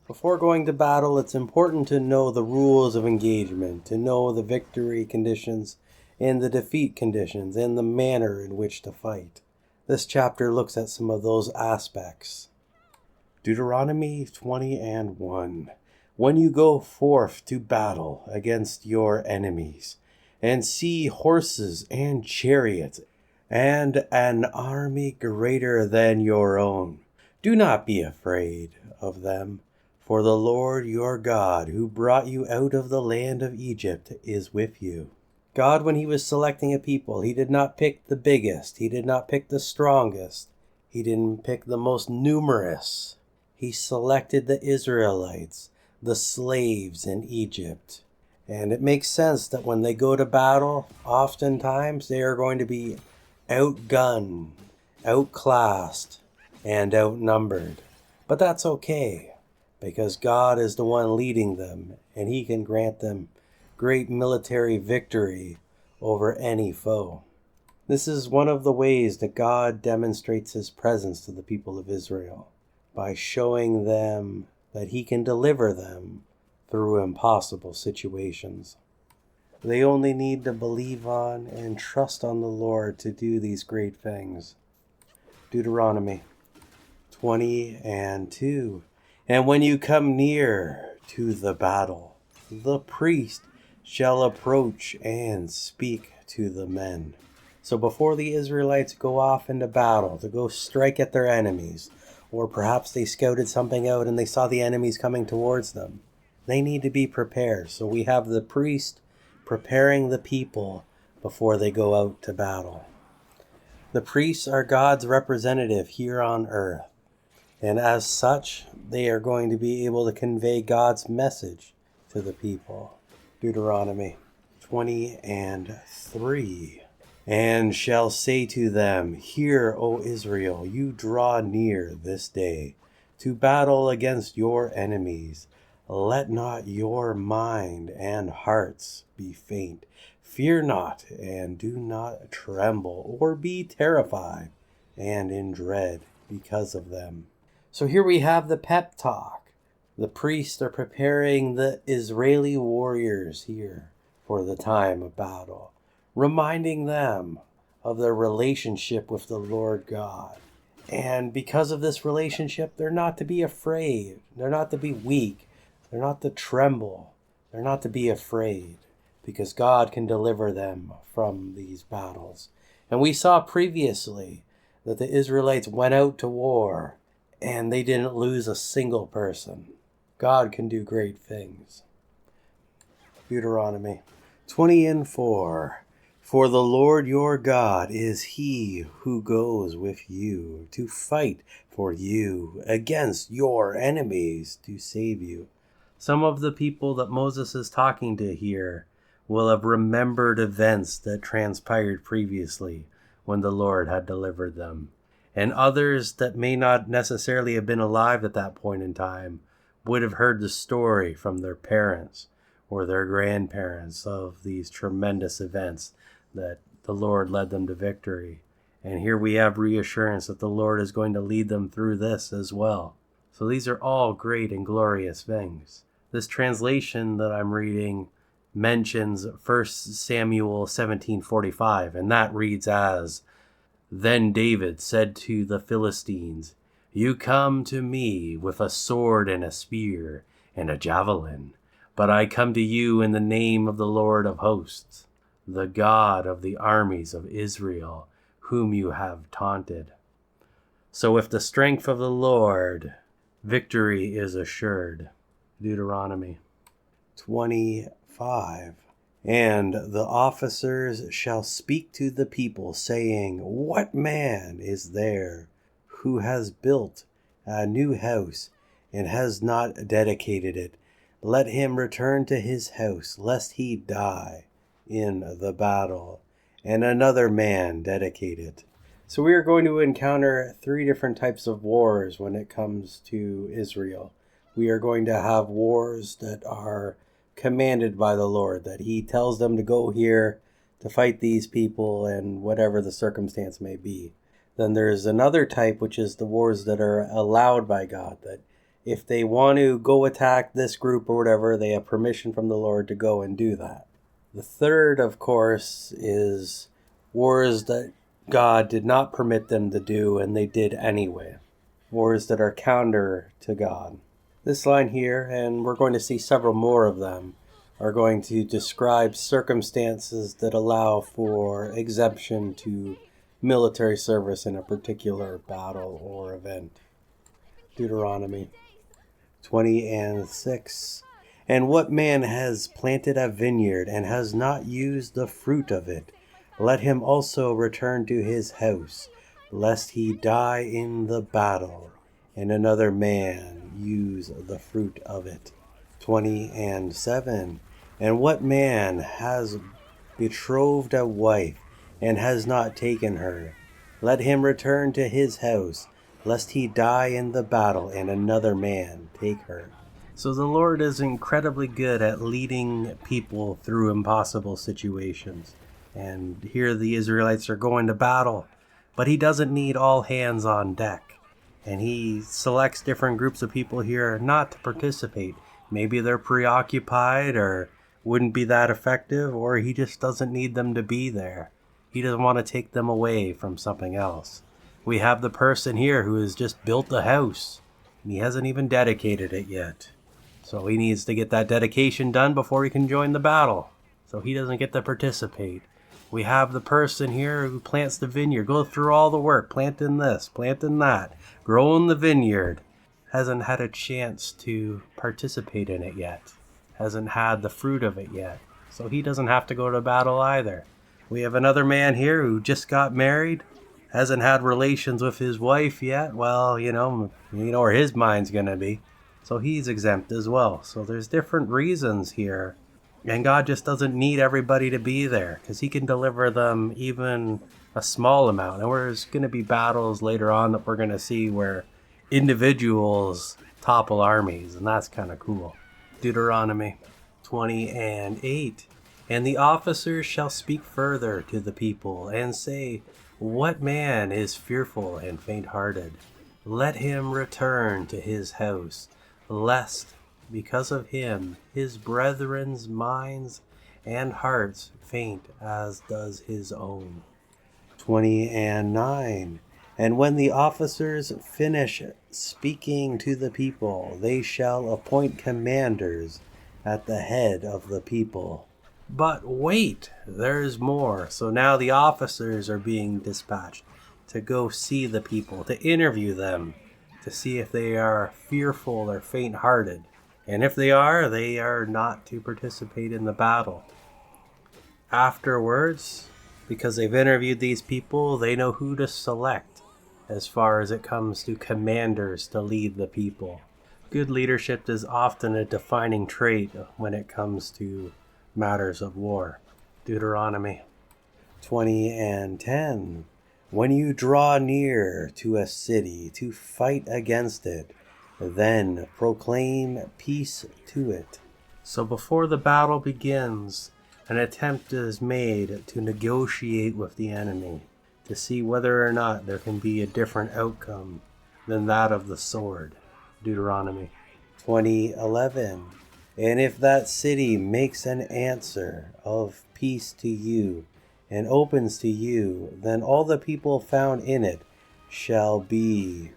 Before going to battle, it's important to know the rules of engagement, to know the victory conditions and the defeat conditions, and the manner in which to fight. This chapter looks at some of those aspects. Deuteronomy 20:1. When you go forth to battle against your enemies, and see horses and chariots, and an army greater than your own, do not be afraid of them, for the Lord your God, who brought you out of the land of Egypt, is with you. God, when he was selecting a people, he did not pick the biggest, he did not pick the strongest, he didn't pick the most numerous. He selected the Israelites, the slaves in Egypt. And it makes sense that when they go to battle, oftentimes they are going to be outgunned, outclassed, and outnumbered. But that's okay, because God is the one leading them, and he can grant them great military victory over any foe. This is one of the ways that God demonstrates his presence to the people of Israel, by showing them that he can deliver them through impossible situations. They only need to believe on and trust on the Lord to do these great things. Deuteronomy 20:2. And when you come near to the battle, the priest shall approach and speak to the men. So before the Israelites go off into battle to go strike at their enemies, or perhaps they scouted something out and they saw the enemies coming towards them, they need to be prepared. So we have the priest preparing the people before they go out to battle. The priests are God's representative here on earth, and as such, they are going to be able to convey God's message to the people. Deuteronomy 20:3. And shall say to them, Hear, O Israel, you draw near this day to battle against your enemies. Let not your mind and hearts be faint. Fear not, and do not tremble, or be terrified and in dread because of them. So here we have the pep talk. The priests are preparing the Israeli warriors here for the time of battle, reminding them of their relationship with the Lord God. And because of this relationship, they're not to be afraid. They're not to be weak. They're not to tremble. They're not to be afraid, because God can deliver them from these battles. And we saw previously that the Israelites went out to war and they didn't lose a single person. God can do great things. Deuteronomy 20:4. For the Lord your God is he who goes with you to fight for you against your enemies to save you. Some of the people that Moses is talking to here will have remembered events that transpired previously when the Lord had delivered them. And others that may not necessarily have been alive at that point in time would have heard the story from their parents or their grandparents of these tremendous events that the Lord led them to victory. And here we have reassurance that the Lord is going to lead them through this as well. So these are all great and glorious things. This translation that I'm reading mentions 1 Samuel 17:45, and that reads as, Then David said to the Philistines, You come to me with a sword and a spear and a javelin, but I come to you in the name of the Lord of hosts, the God of the armies of Israel, whom you have taunted. So with the strength of the Lord, victory is assured. Deuteronomy 25. And the officers shall speak to the people, saying, What man is there who has built a new house and has not dedicated it? Let him return to his house, lest he die in the battle, and another man dedicate it. So we are going to encounter 3 different types of wars when it comes to Israel. We are going to have wars that are commanded by the Lord, that he tells them to go here to fight these people and whatever the circumstance may be. Then there's another type, which is the wars that are allowed by God, that if they want to go attack this group or whatever, they have permission from the Lord to go and do that. The third, of course, is wars that God did not permit them to do, and they did anyway. Wars that are counter to God. This line here, and we're going to see several more of them, are going to describe circumstances that allow for exemption to military service in a particular battle or event. Deuteronomy 20:6. And what man has planted a vineyard and has not used the fruit of it, let him also return to his house, lest he die in the battle, and another man use the fruit of it. 20:7. And what man has betrothed a wife and has not taken her, let him return to his house, lest he die in the battle and another man take her. So the Lord is incredibly good at leading people through impossible situations. And here the Israelites are going to battle, but he doesn't need all hands on deck. And he selects different groups of people here not to participate. Maybe they're preoccupied or wouldn't be that effective, or he just doesn't need them to be there. He doesn't want to take them away from something else. We have the person here who has just built a house, and he hasn't even dedicated it yet. So he needs to get that dedication done before he can join the battle. So he doesn't get to participate. We have the person here who plants the vineyard, goes through all the work, planting this, planting that, growing the vineyard. Hasn't had a chance to participate in it yet. Hasn't had the fruit of it yet. So he doesn't have to go to battle either. We have another man here who just got married, hasn't had relations with his wife yet. Well, you know where his mind's going to be. So he's exempt as well. So there's different reasons here. And God just doesn't need everybody to be there, because he can deliver them even a small amount. And there's going to be battles later on that we're going to see where individuals topple armies, and that's kind of cool. Deuteronomy 20:8. And the officers shall speak further to the people and say, what man is fearful and faint-hearted? Let him return to his house, lest because of him his brethren's minds and hearts faint as does his own. 20:9. And when the officers finish speaking to the people, they shall appoint commanders at the head of the people. But wait, there's more. So now the officers are being dispatched to go see the people, to interview them, to see if they are fearful or faint-hearted. And if they are not to participate in the battle. Afterwards, because they've interviewed these people, they know who to select as far as it comes to commanders to lead the people. Good leadership is often a defining trait when it comes to matters of war. Deuteronomy 20:10. When you draw near to a city to fight against it, then proclaim peace to it. So before the battle begins, an attempt is made to negotiate with the enemy, to see whether or not there can be a different outcome than that of the sword. Deuteronomy 20:11. And if that city makes an answer of peace to you and opens to you, then all the people found in it shall be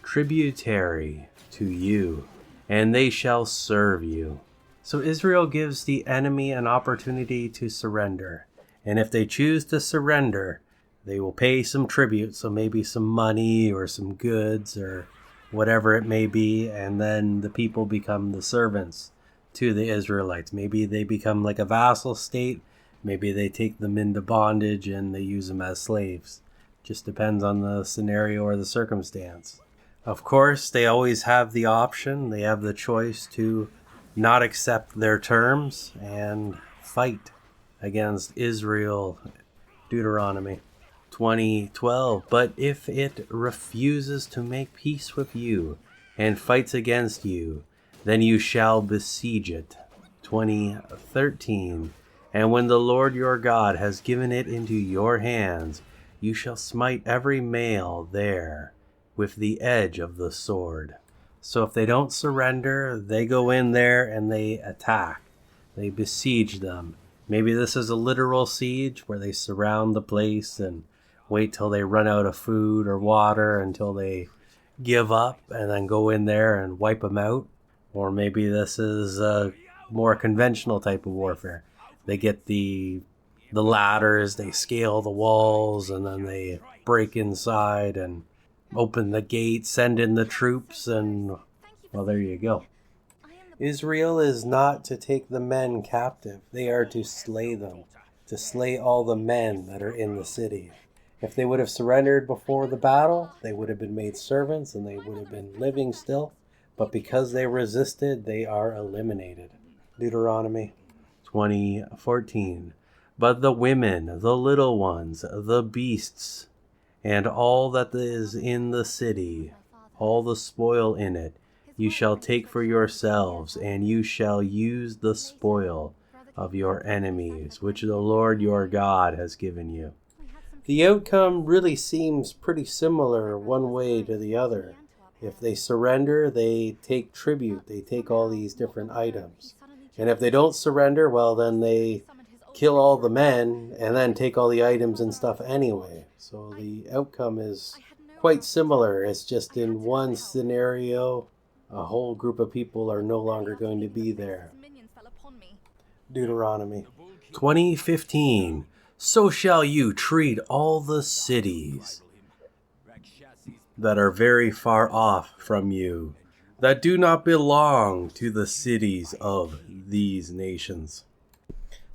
tributary to you, and they shall serve you. So Israel gives the enemy an opportunity to surrender. And if they choose to surrender, they will pay some tribute, so maybe some money or some goods or whatever it may be, and then the people become the servants to the Israelites. Maybe they become like a vassal state. Maybe they take them into bondage and they use them as slaves. Just depends on the scenario or the circumstance. Of course, they always have the option, they have the choice to not accept their terms and fight against Israel. Deuteronomy 20:12. But if it refuses to make peace with you and fights against you, then you shall besiege it. 20:13. And when the Lord your God has given it into your hands, you shall smite every male there with the edge of the sword. So if they don't surrender, they go in there and they attack. They besiege them. Maybe this is a literal siege where they surround the place and wait till they run out of food or water until they give up and then go in there and wipe them out. Or maybe this is a more conventional type of warfare. They get the ladders, they scale the walls, and then they break inside and open the gate, send in the troops, and well, there you go. Israel is not to take the men captive. They are to slay them, to slay all the men that are in the city. If they would have surrendered before the battle, they would have been made servants and they would have been living still. But because they resisted, they are eliminated. Deuteronomy 20:14. But the women, the little ones, the beasts, and all that is in the city, all the spoil in it, you shall take for yourselves, and you shall use the spoil of your enemies, which the Lord your God has given you. The outcome really seems pretty similar one way to the other. If they surrender, they take tribute. They take all these different items. And if they don't surrender, well, then they kill all the men and then take all the items and stuff anyway. So the outcome is quite similar. It's just in one scenario, a whole group of people are no longer going to be there. Deuteronomy 20:15. So shall you treat all the cities that are very far off from you, that do not belong to the cities of these nations.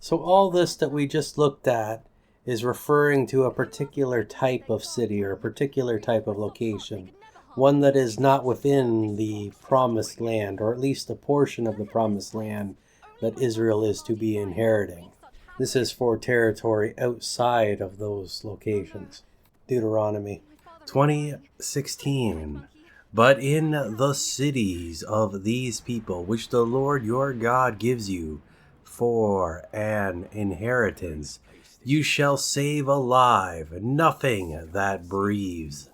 So all this that we just looked at is referring to a particular type of city or a particular type of location, one that is not within the promised land, or at least a portion of the promised land that Israel is to be inheriting. This is for territory outside of those locations. Deuteronomy 20:16. But in the cities of these people, which the Lord your God gives you for an inheritance, you shall save alive nothing that breathes.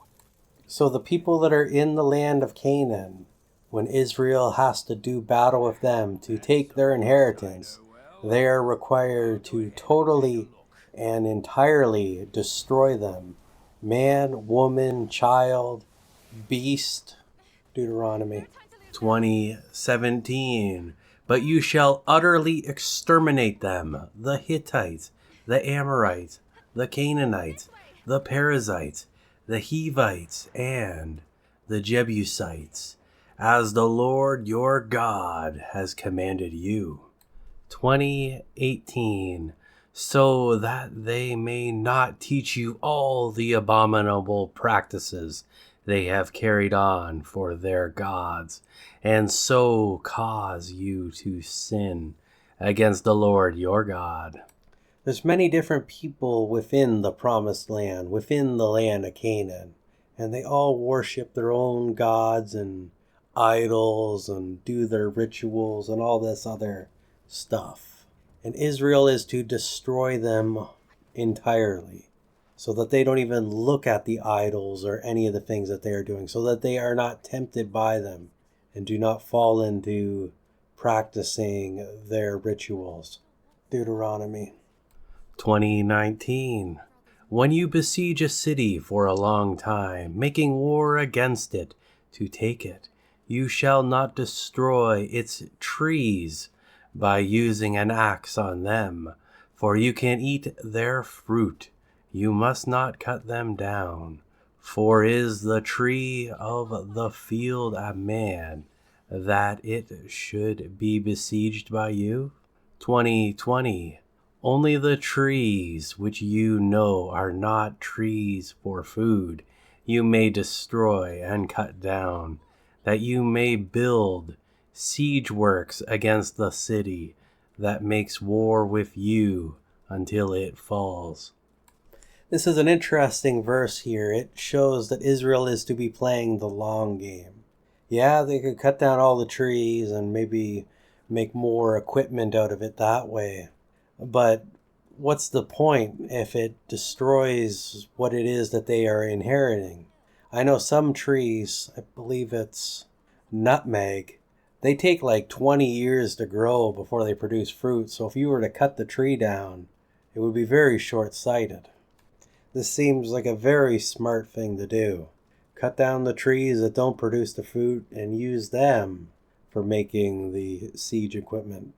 So the people that are in the land of Canaan, when Israel has to do battle with them to take their inheritance, they are required to totally and entirely destroy them. Man, woman, child, beast. Deuteronomy 20:17. But you shall utterly exterminate them, the Hittites, the Amorites, the Canaanites, the Perizzites, the Hivites, and the Jebusites, as the Lord your God has commanded you. 20:18. So that they may not teach you all the abominable practices they have carried on for their gods, and so cause you to sin against the Lord your God. There's many different people within the promised land, within the land of Canaan, and they all worship their own gods and idols and do their rituals and all this other stuff. And Israel is to destroy them entirely, so that they don't even look at the idols or any of the things that they are doing, so that they are not tempted by them and do not fall into practicing their rituals. Deuteronomy 20:19. When you besiege a city for a long time, making war against it to take it, you shall not destroy its trees by using an axe on them, for you can eat their fruit. You must not cut them down. For is the tree of the field a man, that it should be besieged by you? 20:20. Only the trees which you know are not trees for food, you may destroy and cut down, that you may build siege works against the city that makes war with you until it falls. This is an interesting verse here. It shows that Israel is to be playing the long game. Yeah, they could cut down all the trees and maybe make more equipment out of it that way. But what's the point if it destroys what it is that they are inheriting? I know some trees, I believe it's Nutmeg. They take like 20 years to grow before they produce fruit, so if you were to cut the tree down, it would be very short-sighted. This seems like a very smart thing to do. Cut down the trees that don't produce the fruit and use them for making the siege equipment.